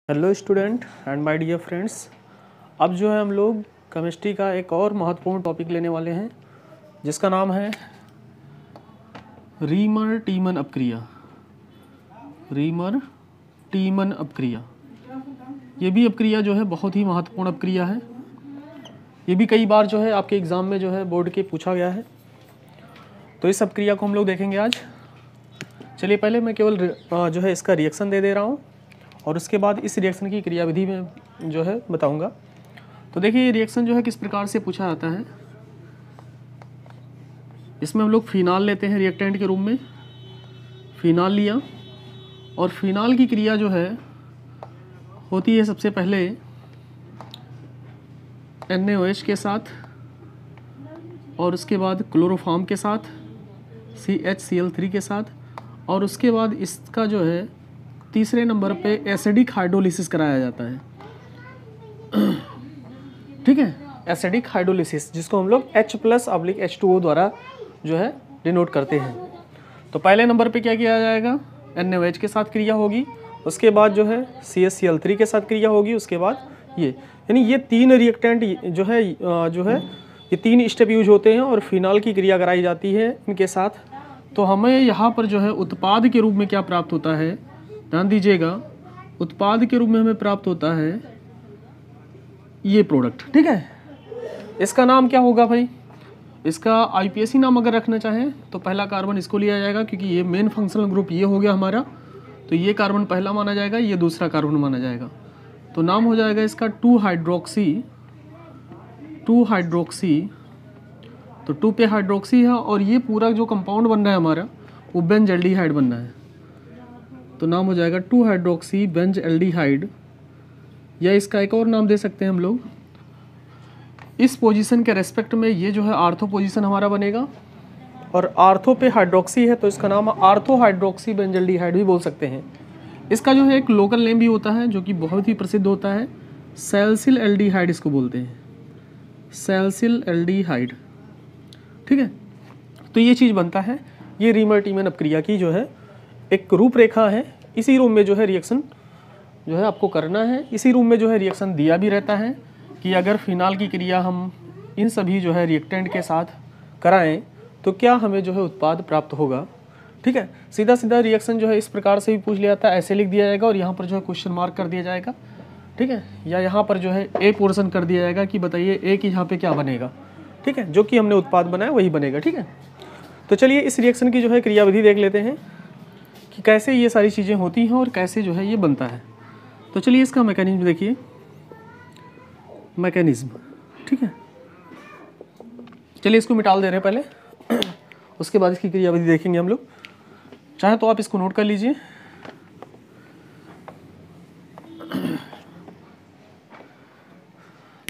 Hello student and my dear friends. अब जो है हम लोग केमिस्ट्री का एक और महत्वपूर्ण टॉपिक लेने वाले हैं जिसका नाम है रीमर टीमन अपक्रिया। रीमर टीमन अपक्रिया, ये भी अपक्रिया जो है बहुत ही महत्वपूर्ण अपक्रिया है। ये भी कई बार जो है आपके एग्ज़ाम में जो है बोर्ड के पूछा गया है। तो इस अपक्रिया को हम लोग देखेंगे आज। चलिए पहले मैं केवल जो है इसका रिएक्शन दे रहा हूँ और उसके बाद इस रिएक्शन की क्रियाविधि में जो है बताऊंगा। तो देखिए ये रिएक्शन जो है किस प्रकार से पूछा जाता है। इसमें हम लोग फिनाल लेते हैं रिएक्टेंट के रूप में। फिनाल लिया और फिनाल की क्रिया जो है होती है सबसे पहले NaOH के साथ और उसके बाद क्लोरोफॉर्म के साथ CHCl3 के साथ और उसके बाद इसका जो है तीसरे नंबर पे एसिडिक हाइड्रोलिसिस कराया जाता है। ठीक है, एसिडिक हाइड्रोलिसिस जिसको हम लोग H+/H2O द्वारा जो है डिनोट करते हैं। तो पहले नंबर पे क्या किया जाएगा, NaOH के साथ क्रिया होगी, उसके बाद जो है CHCl3 के साथ क्रिया होगी, उसके बाद ये, यानी ये तीन रिएक्टेंट जो है ये तीन स्टेप यूज होते हैं और फिनाल की क्रिया कराई जाती है इनके साथ। तो हमें यहाँ पर जो है उत्पाद के रूप में क्या प्राप्त होता है, ध्यान दीजिएगा, उत्पाद के रूप में हमें प्राप्त होता है ये प्रोडक्ट। ठीक है, इसका नाम क्या होगा भाई, इसका IPSC नाम अगर रखना चाहें तो पहला कार्बन इसको लिया जाएगा क्योंकि ये मेन फंक्शनल ग्रुप ये हो गया हमारा। तो ये कार्बन पहला माना जाएगा, ये दूसरा कार्बन माना जाएगा। तो नाम हो जाएगा इसका 2-हाइड्रोक्सी। तो 2 पे हाइड्रोक्सी है और ये पूरा जो कंपाउंड बन रहा है हमारा वो बेंजल्डिहाइड बनना है। तो नाम हो जाएगा 2-हाइड्रोक्सी बेंजल्डिहाइड, या इसका एक और नाम दे सकते हैं हम लोग। इस पोजीशन के रेस्पेक्ट में ये जो है आर्थो पोजीशन हमारा बनेगा और आर्थो पे हाइड्रोक्सी है तो इसका नाम आर्थो हाइड्रोक्सी बेंजल्डिहाइड भी बोल सकते हैं। इसका जो है एक लोकल नेम भी होता है जो कि बहुत ही प्रसिद्ध होता है, सैलिसिल एल्डिहाइड इसको बोलते हैं, सैलिसिल एल्डिहाइड। ठीक है, तो ये चीज़ बनता है। ये रीमर टीमन अपक्रिया की जो है एक रूपरेखा है। इसी रूम में जो है रिएक्शन जो है आपको करना है। इसी रूम में जो है रिएक्शन दिया भी रहता है कि अगर फिनाल की क्रिया हम इन सभी जो है रिएक्टेंट के साथ कराएं तो क्या हमें जो है उत्पाद प्राप्त होगा। ठीक है, सीधा सीधा रिएक्शन जो है इस प्रकार से भी पूछ लिया जाता है, ऐसे लिख दिया जाएगा और यहाँ पर जो है क्वेश्चन मार्क कर दिया जाएगा। ठीक है, या यहाँ पर जो है ए पोर्शन कर दिया जाएगा कि बताइए ए की यहाँ पे क्या बनेगा। ठीक है, जो कि हमने उत्पाद बनाया वही बनेगा। ठीक है, तो चलिए इस रिएक्शन की जो है क्रियाविधि देख लेते हैं कि कैसे ये सारी चीज़ें होती हैं और कैसे जो है ये बनता है। तो चलिए इसका मैकेनिज्म देखिए, मैकेनिज्म। ठीक है, चलिए इसको मिटाल दे रहे हैं पहले उसके बाद इसकी क्रियाविधि देखेंगे हम लोग। चाहे तो आप इसको नोट कर लीजिए।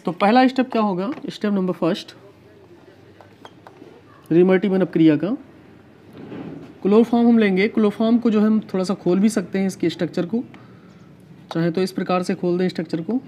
तो पहला स्टेप क्या होगा, स्टेप नंबर फर्स्ट रीमर टीमन अपक्रिया का क्लोरोफॉर्म हम लेंगे। क्लोरोफॉर्म को जो है हम थोड़ा सा खोल भी सकते हैं इसके स्ट्रक्चर को, चाहे तो इस प्रकार से खोल दें स्ट्रक्चर को,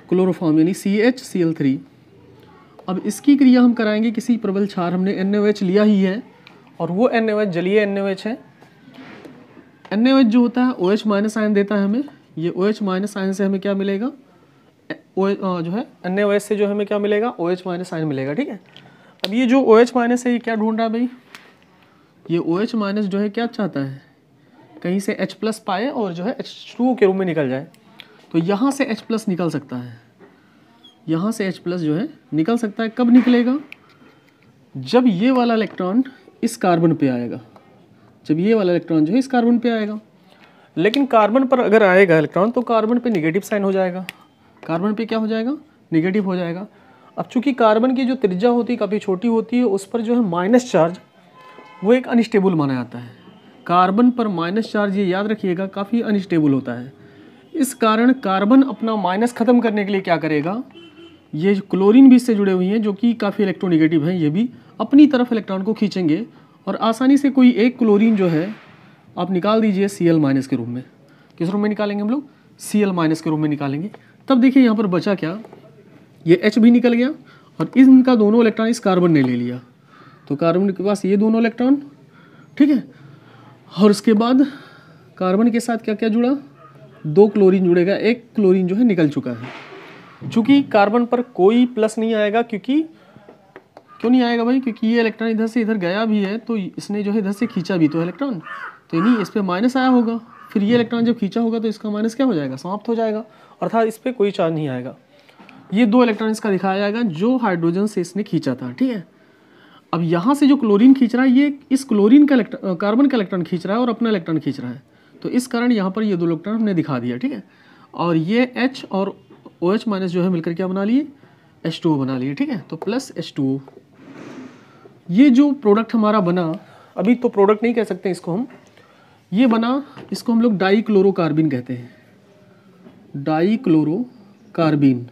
क्लोरोफॉर्म यानी CHCl3। अब इसकी क्रिया हम कराएंगे किसी प्रबल क्षार, हमने NaOH लिया ही है और वो NaOH जलीय NaOH है। NaOH जो होता है OH- आयन देता है हमें। ये OH- आयन से हमें क्या मिलेगा, जो है NaOH से जो हमें क्या मिलेगा, OH- आयन मिलेगा। ठीक है, अब ये जो OH- है ये क्या ढूंढ रहा है भाई, ये OH- जो है क्या चाहता है, कहीं से H+ पाए और जो है H2O के रूप में निकल जाए। तो यहाँ से H+ निकल सकता है, यहाँ से H+ जो है निकल सकता है। कब निकलेगा, जब ये वाला इलेक्ट्रॉन इस कार्बन पे आएगा, जब ये वाला इलेक्ट्रॉन जो है इस कार्बन पे आएगा। लेकिन कार्बन पर अगर आएगा इलेक्ट्रॉन तो कार्बन पे निगेटिव साइन हो जाएगा, कार्बन पे क्या हो जाएगा, निगेटिव हो जाएगा। अब चूंकि कार्बन की जो त्रिज्या होती है काफ़ी छोटी होती है, उस पर जो है माइनस चार्ज वो एक अनस्टेबल माना जाता है। कार्बन पर माइनस चार्ज, ये याद रखिएगा, काफ़ी अनस्टेबल होता है। इस कारण कार्बन अपना माइनस ख़त्म करने के लिए क्या करेगा, ये क्लोरीन भी इससे जुड़े हुए हैं जो कि काफ़ी इलेक्ट्रोनिगेटिव हैं, ये भी अपनी तरफ इलेक्ट्रॉन को खींचेंगे और आसानी से कोई एक क्लोरीन जो है आप निकाल दीजिए Cl- के रूप में। किस रूप में निकालेंगे हम लोग, Cl- के रूप में निकालेंगे। तब देखिए यहाँ पर बचा क्या, ये H भी निकल गया और इनका दोनों इलेक्ट्रॉन इस कार्बन ने ले लिया। तो कार्बन के पास ये दोनों इलेक्ट्रॉन, ठीक है, और उसके बाद कार्बन के साथ क्या क्या जुड़ा, 2 क्लोरीन जुड़ेगा, 1 क्लोरीन जो है निकल चुका है। चूंकि कार्बन पर कोई प्लस नहीं आएगा, क्योंकि क्यों नहीं आएगा भाई, क्योंकि ये इलेक्ट्रॉन इधर से इधर गया भी है, तो इसने जो है इधर से खींचा भी तो इलेक्ट्रॉन, तो नहीं इस पर माइनस आया होगा। फिर ये इलेक्ट्रॉन जब खींचा होगा तो इसका माइनस क्या हो जाएगा, समाप्त हो जाएगा, अर्थात इस पर कोई चार्ज नहीं आएगा। ये 2 इलेक्ट्रॉन इसका दिखाया जाएगा जो हाइड्रोजन से इसने खींचा था, ठीक है। अब यहाँ से जो क्लोरीन खींच रहा है, ये इस क्लोरीन का कार्बन का इलेक्ट्रॉन खींच रहा है और अपना इलेक्ट्रॉन खींच रहा है, तो इस कारण यहाँ पर ये 2 इलेक्ट्रॉन हमने दिखा दिया, ठीक है। और ये H और OH माइनस जो है मिलकर क्या बना लिए, H2O बना लिए, ठीक है। तो प्लस H2O, ये जो प्रोडक्ट हमारा बना, अभी तो प्रोडक्ट नहीं कह सकते इसको हम, ये बना, इसको हम लोग डाईक्लोरोकार्बिन कहते हैं, डाईक्लोरोकार्बिन।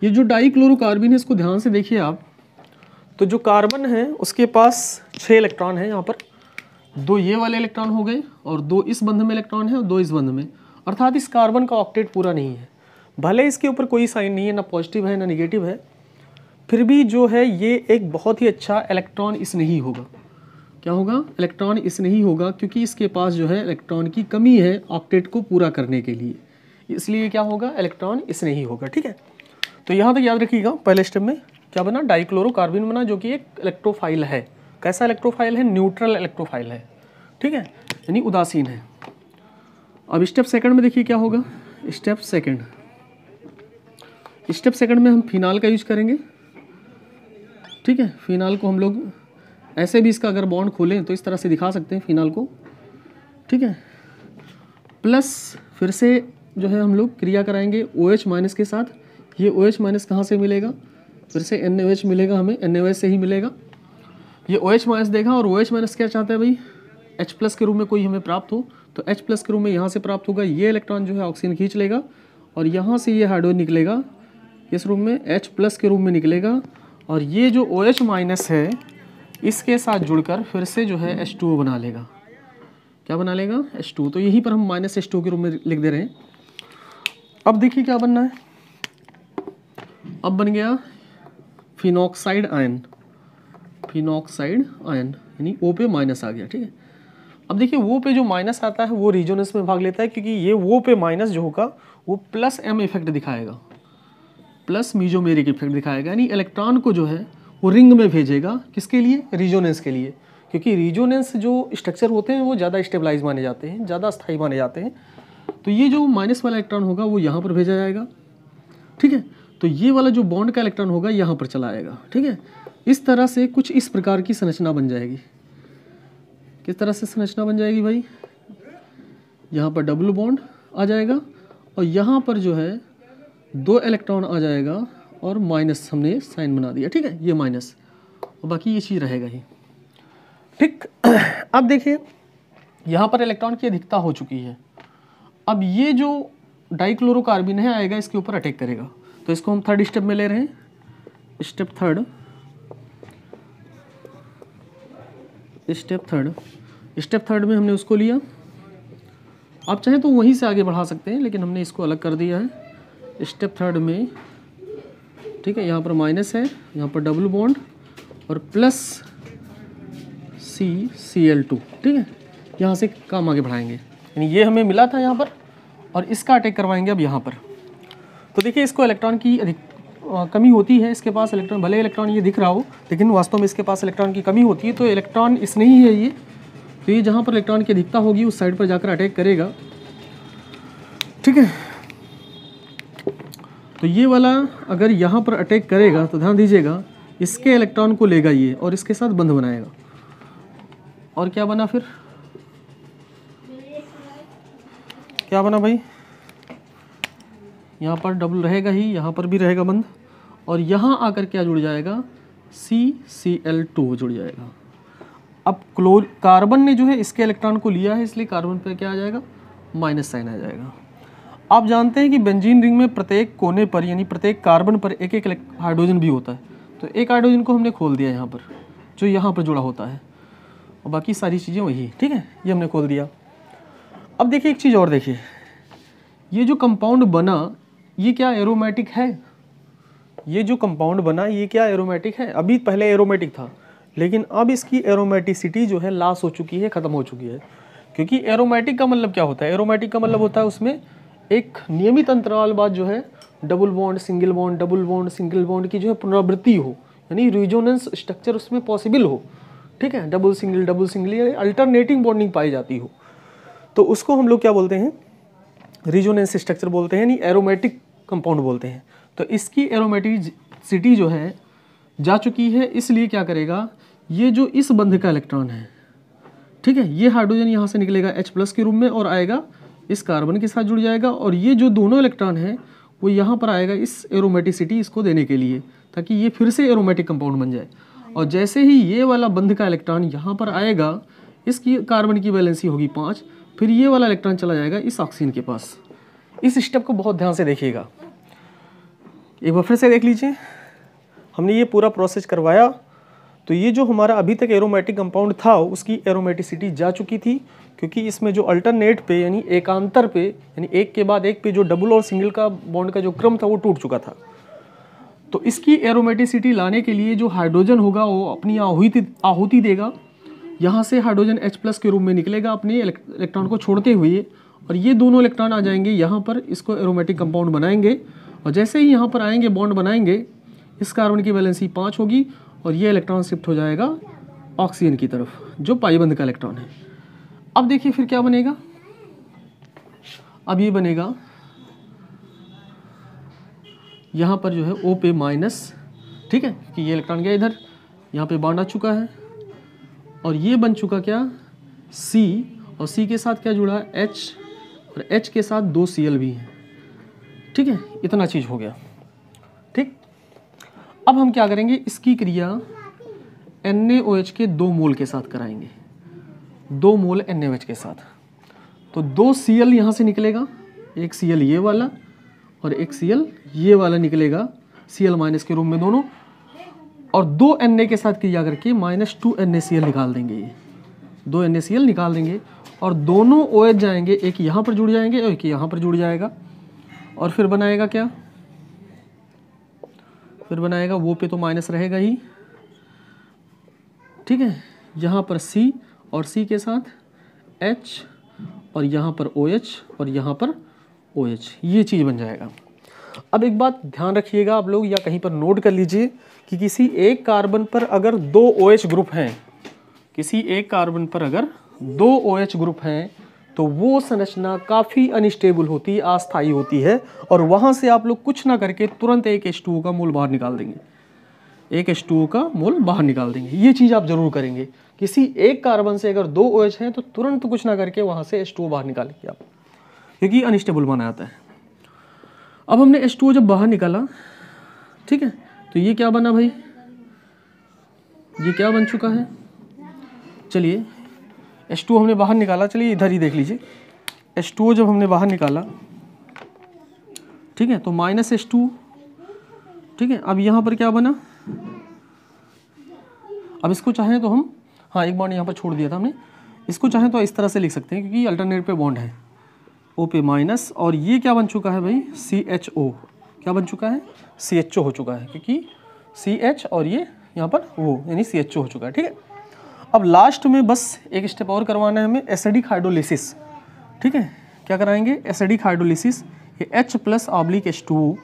ये जो डाईक्लोरोकार्बिन है, इसको ध्यान से देखिए आप, तो जो कार्बन है उसके पास 6 इलेक्ट्रॉन है यहाँ पर, 2 ये वाले इलेक्ट्रॉन हो गए और 2 इस बंध में इलेक्ट्रॉन है और 2 इस बंध में, अर्थात इस कार्बन का ऑक्टेट पूरा नहीं है। भले इसके ऊपर कोई साइन नहीं है, ना पॉजिटिव है ना निगेटिव है, फिर भी जो है ये एक बहुत ही अच्छा इलेक्ट्रॉन स्नेही होगा। क्या होगा, इलेक्ट्रॉन स्नेही होगा, क्योंकि इसके पास जो है इलेक्ट्रॉन की कमी है ऑक्टेट को पूरा करने के लिए, इसलिए क्या होगा, इलेक्ट्रॉन स्नेही होगा, ठीक है। तो यहाँ तक याद रखिएगा, पहले स्टेप में क्या बना, डाईक्लोरोकार्बिन बना, जो कि एक इलेक्ट्रोफाइल है। कैसा इलेक्ट्रोफाइल है, न्यूट्रल इलेक्ट्रोफाइल है, ठीक है, यानी उदासीन है। अब स्टेप सेकंड में देखिए क्या होगा, स्टेप सेकंड में हम फिनाल का यूज करेंगे, ठीक है। फिनाल को हम लोग ऐसे भी, इसका अगर बॉन्ड खोलें तो इस तरह से दिखा सकते हैं फिनाल को, ठीक है। प्लस फिर से जो है हम लोग क्रिया कराएंगे OH माइनस के साथ। ये OH माइनस कहाँ से मिलेगा, फिर से NaOH मिलेगा, हमें NaOH से ही मिलेगा। ये OH माइनस देगा और OH माइनस क्या चाहता है भाई, H प्लस के रूप में कोई हमें प्राप्त हो, तो H प्लस के रूप में यहाँ से प्राप्त होगा। ये इलेक्ट्रॉन जो है ऑक्सीजन खींच लेगा और यहाँ से ये हाइड्रोजन निकलेगा, इस रूप में H प्लस के रूप में निकलेगा, और ये जो OH माइनस है इसके साथ जुड़कर फिर से जो है H2O बना लेगा। क्या बना लेगा, H2O। तो यहीं पर हम माइनस H2O के रूप में लिख दे रहे हैं। अब देखिए क्या बनना है, अब बन गया फिनॉक्साइड आयन, फिनॉक्साइड आयन, यानी O पे माइनस आ गया, ठीक है। अब देखिए O पे जो माइनस आता है वो रिजोनेंस में भाग लेता है, क्योंकि ये O पे माइनस जो होगा वो प्लस M इफेक्ट दिखाएगा, प्लस मीजोमेरिक इफेक्ट दिखाएगा, यानी इलेक्ट्रॉन को जो है वो रिंग में भेजेगा, किसके लिए, रिजोनेंस के लिए, क्योंकि रिजोनेंस जो स्ट्रक्चर होते हैं वो ज़्यादा स्टेबलाइज माने जाते हैं, ज़्यादा स्थायी माने जाते हैं। तो ये जो माइनस वाला इलेक्ट्रॉन होगा वो यहाँ पर भेजा जाएगा, ठीक है। तो ये वाला जो बॉन्ड का इलेक्ट्रॉन होगा यहाँ पर चला आएगा, ठीक है। इस तरह से कुछ इस प्रकार की संरचना बन जाएगी। किस तरह से संरचना बन जाएगी भाई, यहाँ पर डबल बॉन्ड आ जाएगा और यहाँ पर जो है 2 इलेक्ट्रॉन आ जाएगा और माइनस हमने साइन बना दिया, ठीक है, ये माइनस, और बाकी ये चीज़ रहेगा ही, ठीक। अब देखिए यहाँ पर इलेक्ट्रॉन की अधिकता हो चुकी है। अब ये जो डाईक्लोरोकार्बिन है आएगा, इसके ऊपर अटैक करेगा, तो इसको हम थर्ड स्टेप में ले रहे हैं, स्टेप थर्ड में हमने उसको लिया। आप चाहें तो वहीं से आगे बढ़ा सकते हैं, लेकिन हमने इसको अलग कर दिया है स्टेप थर्ड में, ठीक है। यहाँ पर माइनस है, यहाँ पर डबल बॉन्ड और प्लस CCl2, ठीक है। यहाँ से काम आगे बढ़ाएंगे, यानी ये हमें मिला था यहाँ पर और इसका अटैक करवाएंगे अब यहाँ पर। तो देखिए इसको इलेक्ट्रॉन की कमी होती है, इसके पास इलेक्ट्रॉन, भले इलेक्ट्रॉन ये दिख रहा हो लेकिन वास्तव में इसके पास इलेक्ट्रॉन की कमी होती है, तो इलेक्ट्रॉन इसने ही है ये, तो ये जहाँ पर इलेक्ट्रॉन की अधिकता होगी उस साइड पर जाकर अटैक करेगा, ठीक है। तो ये वाला अगर यहाँ पर अटैक करेगा तो ध्यान दीजिएगा, इसके इलेक्ट्रॉन को लेगा ये और इसके साथ बंध बनाएगा, और क्या बना, फिर क्या बना भाई, यहाँ पर डबल रहेगा ही, यहाँ पर भी रहेगा बंद, और यहाँ आकर क्या जुड़ जाएगा, CCl2 जुड़ जाएगा। अब कार्बन ने जो है इसके इलेक्ट्रॉन को लिया है, इसलिए कार्बन पर क्या आ जाएगा, माइनस साइन आ जाएगा। आप जानते हैं कि बेंजीन रिंग में प्रत्येक कोने पर, यानी प्रत्येक कार्बन पर एक एक हाइड्रोजन भी होता है, तो एक हाइड्रोजन को हमने खोल दिया यहाँ पर, जो यहाँ पर जुड़ा होता है, और बाकी सारी चीज़ें वही, ठीक है, ये हमने खोल दिया। अब देखिए एक चीज़ और देखिए, ये जो कंपाउंड बना ये क्या एरोमेटिक है, ये जो कंपाउंड बना ये क्या एरोमेटिक है, अभी पहले एरोमेटिक था, लेकिन अब इसकी एरोमेटिसिटी जो है लॉस हो चुकी है, ख़त्म हो चुकी है, क्योंकि एरोमेटिक का मतलब क्या होता है, एरोमेटिक का मतलब होता है उसमें एक नियमित अंतराल बाद जो है double bond single bond double bond single bond की जो है पुनरावृत्ति हो, यानी रिजोनेंस स्ट्रक्चर उसमें पॉसिबल हो, ठीक है, डबल सिंगल या अल्टरनेटिंग बॉन्डिंग पाई जाती हो, तो उसको हम लोग क्या बोलते हैं, रिजोनेंस स्ट्रक्चर बोलते हैं, यानी एरोमेटिक कंपाउंड बोलते हैं। तो इसकी एरोमेटिसिटी जो है जा चुकी है, इसलिए क्या करेगा, ये जो इस बंध का इलेक्ट्रॉन है, ठीक है, ये हाइड्रोजन यहाँ से निकलेगा H+ के रूप में और आएगा इस कार्बन के साथ जुड़ जाएगा, और ये जो दोनों इलेक्ट्रॉन हैं वो यहाँ पर आएगा इस एरोमेटिसिटी इसको देने के लिए, ताकि ये फिर से एरोमेटिक कंपाउंड बन जाए। और जैसे ही ये वाला बंध का इलेक्ट्रॉन यहाँ पर आएगा, इसकी कार्बन की वैलेंसी होगी 5, फिर ये वाला इलेक्ट्रॉन चला जाएगा इस ऑक्सीजन के पास। इस स्टेप को बहुत ध्यान से देखिएगा, एक बार फिर से देख लीजिए। हमने ये पूरा प्रोसेस करवाया, तो ये जो हमारा अभी तक एरोमेटिक कंपाउंड था उसकी एरोमेटिसिटी जा चुकी थी, क्योंकि इसमें जो अल्टरनेट पे यानी एकांतर पे, यानी एक के बाद एक पे जो डबल और सिंगल का बॉन्ड का जो क्रम था वो टूट चुका था। तो इसकी एरोमेटिसिटी लाने के लिए जो हाइड्रोजन होगा वो अपनी आहुति देगा, यहाँ से हाइड्रोजन H+ के रूप में निकलेगा अपने इलेक्ट्रॉन को छोड़ते हुए, और ये दोनों इलेक्ट्रॉन आ जाएंगे यहाँ पर, इसको एरोमेटिक कंपाउंड बनाएंगे, और जैसे ही यहाँ पर आएंगे बॉन्ड बनाएंगे, इस कार्बन की वैलेंसी 5 होगी और ये इलेक्ट्रॉन शिफ्ट हो जाएगा ऑक्सीजन की तरफ, जो पाई बंध का इलेक्ट्रॉन है। अब देखिए फिर क्या बनेगा, अब ये बनेगा यहाँ पर जो है O पे माइनस, ठीक है, कि ये इलेक्ट्रॉन गया इधर, यहाँ पे बॉन्ड आ चुका है, और ये बन चुका क्या C, और C के साथ क्या जुड़ा है H, और H के साथ 2 Cl भी हैं, ठीक है, इतना चीज़ हो गया, ठीक। अब हम क्या करेंगे, इसकी क्रिया NaOH के 2 मोल के साथ कराएंगे, 2 मोल NaOH के साथ। तो 2 Cl यहाँ से निकलेगा, एक Cl ये वाला और एक Cl ये वाला निकलेगा Cl- के रूप में दोनों, और 2 Na के साथ क्रिया करके -2 NaCl निकाल देंगे, ये 2 NaCl निकाल देंगे, और दोनों OH जाएंगे, एक यहाँ पर जुड़ जाएंगे और एक यहाँ पर जुड़ जाएगा, और फिर बनाएगा क्या, फिर बनाएगा वो पे तो माइनस रहेगा ही, ठीक है, यहाँ पर C और C के साथ H, और यहाँ पर OH और यहाँ पर OH, ये चीज़ बन जाएगा। अब एक बात ध्यान रखिएगा आप लोग, या कहीं पर नोट कर लीजिए कि किसी एक कार्बन पर अगर 2 OH ग्रुप हैं, किसी एक कार्बन पर अगर 2 OH ग्रुप हैं, तो वो संरचना काफ़ी अनस्टेबल होती है, अस्थायी होती है, और वहाँ से आप लोग कुछ ना करके तुरंत एक H2O का मोल बाहर निकाल देंगे, एक H2O का मोल बाहर निकाल देंगे। ये चीज़ आप जरूर करेंगे, किसी एक कार्बन से अगर 2 OH हैं तो तुरंत कुछ ना करके वहाँ से H2O बाहर निकालेंगे आप, क्योंकि अनस्टेबल बना जाता है। अब हमने H2O जब बाहर निकाला, ठीक है, तो ये क्या बना भाई, ये क्या बन चुका है, चलिए H2O हमने बाहर निकाला, चलिए इधर ही देख लीजिए, H2O जब हमने बाहर निकाला, ठीक है, तो -H2, ठीक है। अब यहाँ पर क्या बना, अब इसको चाहें तो हम, हाँ एक बॉन्ड यहाँ पर छोड़ दिया था हमने, इसको चाहें तो इस तरह से लिख सकते हैं, क्योंकि अल्टरनेट पे बॉन्ड है, O पे माइनस, और ये क्या बन चुका है भाई, CHO, क्या बन चुका है, CHO हो चुका है, क्योंकि CH और ये यहाँ पर वो यानी CHO हो चुका है, ठीक है। अब लास्ट में बस एक स्टेप और करवाना है हमें, एसिडिक हाइड्रोलिसिस, ठीक है, क्या कराएंगे, एसिडिक हाइड्रोलिसिस, ये H+H2O,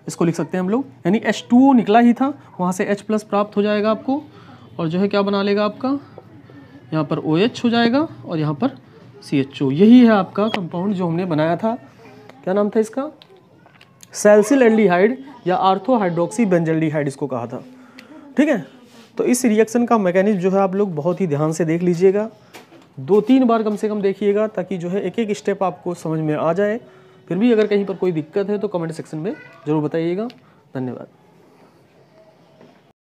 इसको लिख सकते हैं हम लोग, यानी H2O निकला ही था, वहाँ से H+ प्राप्त हो जाएगा आपको, और जो है क्या बना लेगा आपका, यहाँ पर OH हो जाएगा और यहाँ पर CHO। यही है आपका कंपाउंड जो हमने बनाया था, क्या नाम था इसका, सैलिसिल एल्डिहाइड या आर्थो हाइड्रोक्सी बेंजल्डिहाइड इसको कहा था, ठीक है। तो इस रिएक्शन का मैकेनिज्म जो है आप लोग बहुत ही ध्यान से देख लीजिएगा, 2-3 बार कम से कम देखिएगा, ताकि जो है एक एक स्टेप आपको समझ में आ जाए। फिर भी अगर कहीं पर कोई दिक्कत है तो कमेंट सेक्शन में ज़रूर बताइएगा। धन्यवाद।